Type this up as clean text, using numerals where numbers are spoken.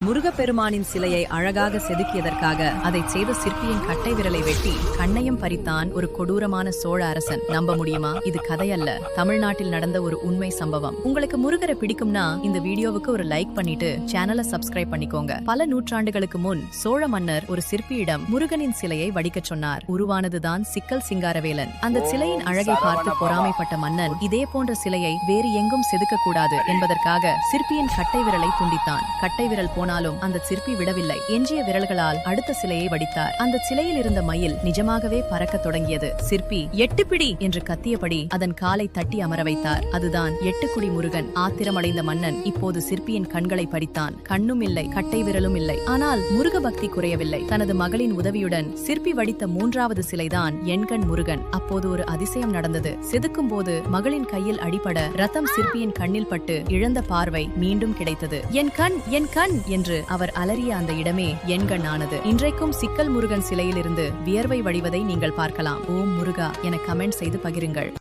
முருகப்பெருமானின் சிலையை அழகாக செதுக்கியதற்காக அதை செய்த சிற்பியின் கட்டை விரலை வெட்டி கண்ணையும் பறித்தான் ஒரு கொடூரமான சோழ அரசன். நம்ப முடியுமா? இது கதையல்ல, தமிழ்நாட்டில் நடந்த ஒரு உண்மை சம்பவம். உங்களுக்கு முருகரை பிடிக்கும்னா இந்த வீடியோவுக்கு ஒரு லைக் பண்ணிட்டு சேனலை சப்ஸ்கிரைப் பண்ணிக்கோங்க. பல நூற்றாண்டுகளுக்கு முன் சோழ மன்னர் ஒரு சிற்பியிடம் முருகனின் சிலையை வடிக்கச் சொன்னார். உருவானதுதான் சிக்கல் சிங்காரவேலன். அந்த சிலையின் அழகை பார்த்து பொறாமைப்பட்ட மன்னன் இதே போன்ற சிலையை வேறு எங்கும் செதுக்க கூடாது என்பதற்காக சிற்பியின் கட்டை விரலை துண்டித்தான். கட்டை விரல் போனாலும் அந்த சிற்பி விடவில்லை. எஞ்சிய விரல்களால் அடுத்த சிலையை வடித்தார். அந்த சிலையில் இருந்த மயில் நிஜமாகவே பறக்க தொடங்கியது. சிற்பி எட்டுப்பிடி என்று கத்தியபடி அதன் காலை தட்டி அமர வைத்தார். அதுதான் எட்டுக்குடி முருகன். ஆத்திரமடைந்த மன்னன் இப்போது சிற்பியின் கண்களை பறித்தான். கண்ணும் இல்லை, கட்டை விரலும் இல்லை. ஆனால் முருக பக்தி குறையவில்லை. தனது மகளின் உதவியுடன் சிற்பி வடித்த மூன்றாவது சிலைதான் எண்கண் முருகன். அப்போது ஒரு அதிசயம் நடந்தது. செதுக்கும் போது மகளின் கையில் அடிபட ரத்தம் சிற்பியின் கண்ணில் பட்டு இழந்த பார்வை மீண்டும் கிடைத்தது. என் கண், என் கண் என்று அவர் அலறிய அந்த இடமே எண்கண் ஆனது. இன்றைக்கும் சிக்கல் முருகன் சிலையிலிருந்து வியர்வை வடிவதை நீங்கள் பார்க்கலாம். ஓம் முருகா என கமெண்ட் செய்து பகிருங்கள்.